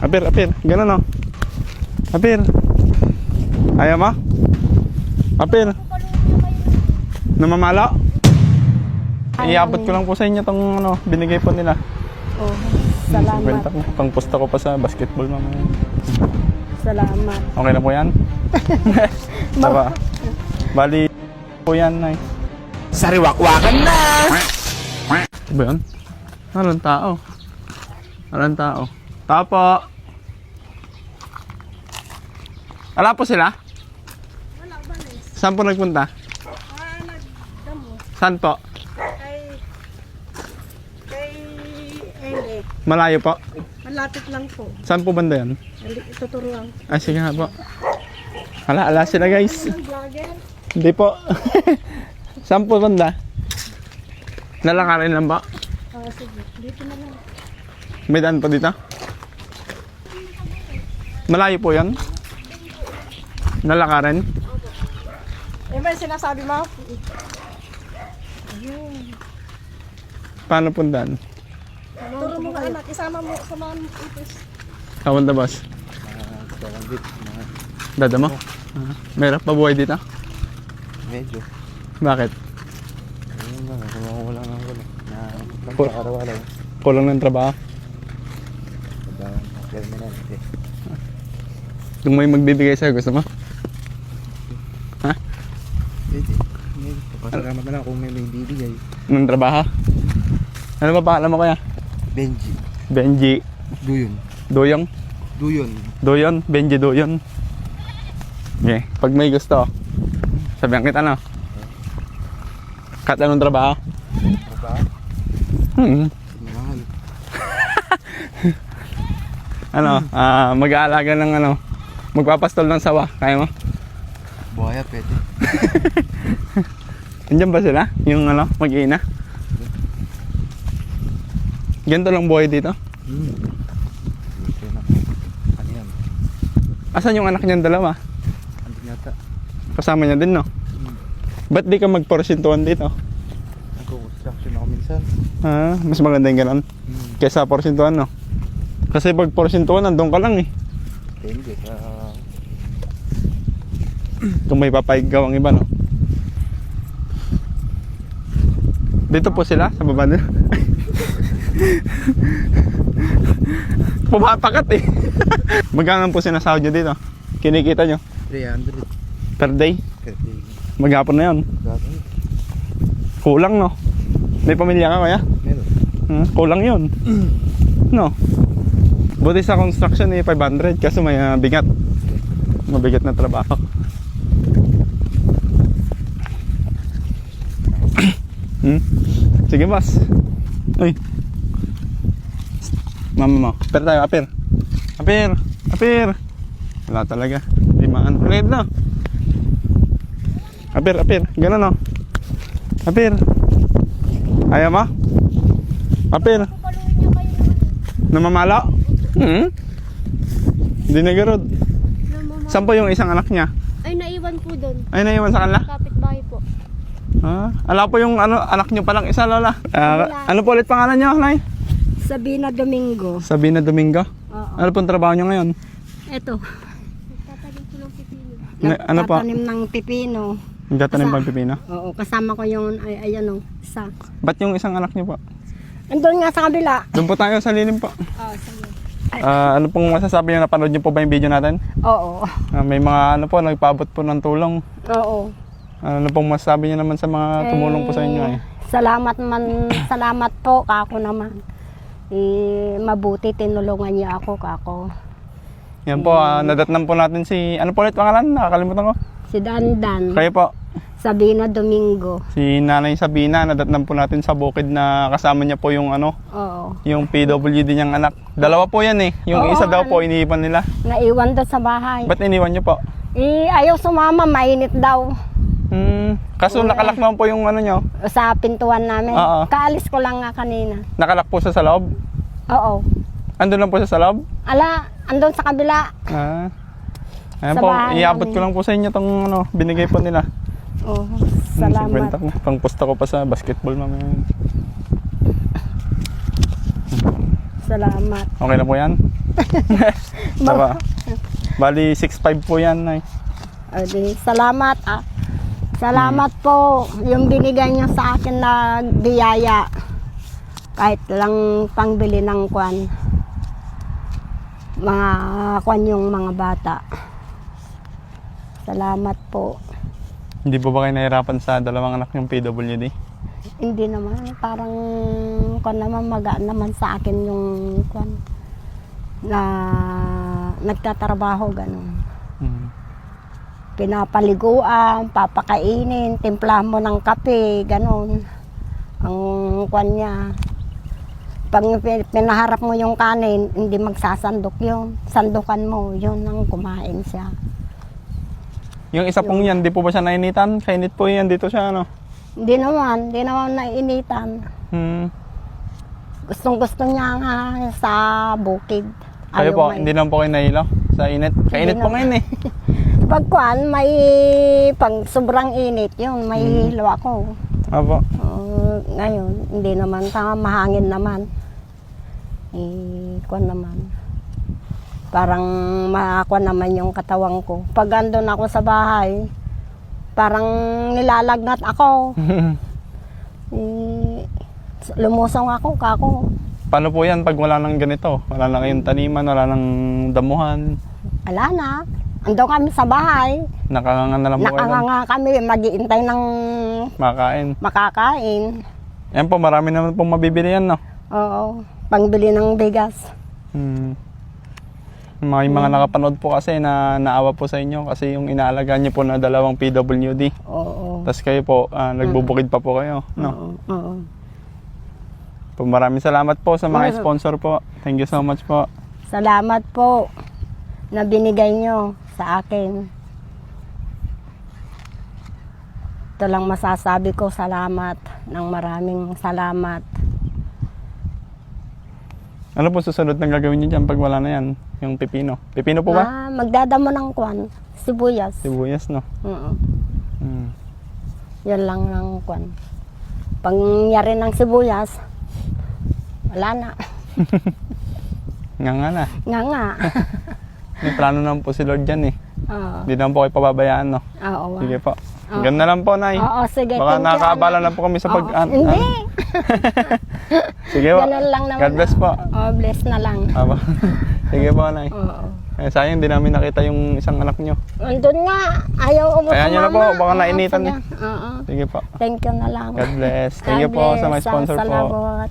Apir, apir. Ganun o. Apir. Ayaw mo? Apir. Namamala? Iabot ko lang po sa inyo tong ano, binigay po nila. Oh, salamat. Kwenta ko. Pangpusta ko pa sa basketball mamaya. Salamat. Okay na po yan? Diba? Bali po yan, Nay. Sariwakwakan na! Diba yun? Walang tao. Walang tao. Tao po. Wala po sila? Wala ba na? Saan po nagpunta? Nagdamo. Saan po? Kay Ele. Malayo po? Malapit lang po. Saan po banda yan? Tuturuan. Ay, sige nga po. Ala sila guys. Ang vlogger. Hindi po. Saan po banda? Lalakarin lang ba? Sige. Dito na lang. May daan pa dito? Malayo po yan? Lalakarin? Yan ba yung sinasabi mo? Paano po daan? Turo mo ka anak. Isama mo. Samahan mo. Ipis. Kawan na boss? Dada mo? Meron pa buhay dito? Medyo. Bakit? Ayun lang, wala nang wala. Pu- Araw-araw. Kulang ng trabaho? Permanent eh. Kung may magbibigay sa'yo, gusto mo? Pwede. Pasalamat na lang kung may bibigay. Ng trabaho? Ano ba pangalan mo kaya? Benji. Benji Duyon. Doyong? Duyon. Doyon? Benji Doyon? Okay. Pag may gusto, sabihan kita na. Kat anong trabaho? Trabaho? Mahal. Ano? Mag-aalaga ng ano? Magpapastol ng sawa. Kaya mo? Buhaya pwede. Andiyan ba sila? Yung ano? Mag-ina? Ganito lang buhay dito? Ito na. Ano yan? Asan yung anak niyang dalawa? Andun yata. Kasama niya din, no? Ba't di ka magporsintuhan dito? Nagko-construction ako minsan. Mas maganda yung ganon. Kesa porsintuhan, no? Kasi pag porsintuhan, nandun ka lang eh. Depende sa... Kung may papaigaw ang iba, no? Dito po sila, sa baba nila. Pumapakat eh. Magkano po sinasahod nyo dito? Kinikita nyo? 300 Per day? per day. Maghapon na yun. Gagawin. Kulang, no? May pamilya ka kaya? Meron. Kulang yun. No? Buti sa construction eh, 500 kasi may bigat. Mabigat na trabaho. Sige, boss. Uy. Mama mo. Apir tayo, apir. Apir. Apir. Wala talaga. Hindi maano. Red na. Apir, apir. Ganun, no? Apir. Ayaw mo? Apir. Namamala? Hindi nagarod. Saan po yung isang anak niya? Ay, naiwan po doon. Ay, naiwan sa kanila? Kapitbahay po. Ala po yung ano, anak niyo palang isa, lola. Ano po ulit pangalan niyo, Nay? Sabina Domingo. Sabina Domingo. Oo. Ano pong trabaho niyo ngayon? Ito. Tatanim ko ng pipino. Ano po? Nagtatanim ng pipino. Nagtatanim pang pipino? Oo, kasama ko yung, ayan o, isa. Ba't yung isang anak niyo po? Andun nga sa kabila. Doon po tayo sa lilim po. Oo, sige. Ano pong masasabi niyo, napanood niyo po ba yung video natin? Oo. May mga ano po, nagpaabot po ng tulong. Oo. Ano pong masasabi niyo naman sa mga tumulong po sa inyo eh? Salamat po, kako naman. Mabuti tinulungan niyo ako, kako. Yan po, nadatnan po natin si, ano po ulit pangalan? Nakakalimutan ko. Si Dandan. Kayo po, Sabina Domingo. si Nanay Sabina, nadatnan po natin sa bukid na kasama niya po yung ano, Oo. yung PWD niyang anak. Dalawa po yan eh. Yung Oo, isa daw po, iniiwan nila. Naiwan doon sa bahay. Ba't iniwan niyo po? Ayaw sumama, mainit daw. Kaso nakalak naman po yung ano niyo. Sa pintuan namin. Oo. Kaalis ko lang nga kanina. Nakalak po siya sa loob. Oo. Andun lang po siya sa loob. Andun sa kabila. Ayan Sa po, bahay iabot namin. ko lang po sa inyo tong ano, binigay po nila. Oo. 50 Salamat. ko. Pangpusta ko pa sa basketball mamaya. Salamat. Okay na po yan? Bali, 6'5 po yan, Nay. O di, salamat ah. Salamat po yung binigay niyo sa akin na biyaya. Kahit lang pangbili ng kwan. Mga kwan yung mga bata. Salamat po. Hindi po ba kayo nahirapan sa dalawang anak yung PWD? Hindi naman, parang kwan naman magaan naman sa akin yung kwan na nagtatrabaho ganun. Hmm. Pinapaliguan, papakainin, timplahan mo ng kape, ganun. Ang kwan niya. Pag pinaharap mo yung kanin, hindi magsasandok yun. Sandukan mo, yun ang kumain siya. Yung isa pong yan, di po ba siya nainitan? Kainit po yan, dito siya, ano? Hindi naman nainitan. Gustong-gusto niya nga sa bukid. Kayo Ayaw po, may- hindi naman po kayo nahilo sa init. Kainit po ngayon eh. Pag kwan, pag sobrang init yun, may hilo ako. Apo. Ngayon, hindi naman, mahangin naman. Kwan naman. Parang makakwan naman yung katawang ko. Pag andun ako sa bahay, parang nilalagnat ako. Lumusong ako, kako. Paano po yan pag wala nang ganito? Wala na kayong taniman, wala nang damuhan. Wala na. Andun kami sa bahay. Nakanganga na lang po kayo. Nakanganga kami, mag-iintay ng Makain. makakain. Yan po, marami naman pong mabibili yan, no? Oo, pangbili ng bigas. May mga nakapanood po kasi na naawa po sa inyo kasi yung inaalagaan niyo po na dalawang PWD. Oo. Tapos kayo po, nagbubukid pa po kayo, no? Oo. Po, maraming salamat po sa mga sponsor po. Thank you so much po. Salamat po na binigay nyo sa akin. Ito lang masasabi ko, salamat. Ng maraming salamat. Ano po susunod na gagawin niyo dyan pag wala na yan? Yung pipino. Pipino po ba? Magdadamo ng kwan, sibuyas. Sibuyas, no? Oo. Mm. Yan lang ng kwan. Pangyari ng sibuyas, wala na. Nga na. Nga. May plano naman po si Lord dyan eh. Oo. Hindi naman po kayo pababayaan, no? Oo. Sige po. Ganda lang po, Nay. Oo, sige. Baka thank you, nakakaabala anak. na po kami sa pag... Hindi. Sige po. Ganun lang naman. God bless po. Oh, bless na lang. Aba. Sige po, Nay. Oo. Sayang, hindi namin nakita yung isang anak nyo. Andun nga, ayaw umuwi. Ayan nyo na po, baka nainitan eh. Oo. Sige po. Thank you na lang. God bless. Thank you po sa mga sponsor po. Salamat.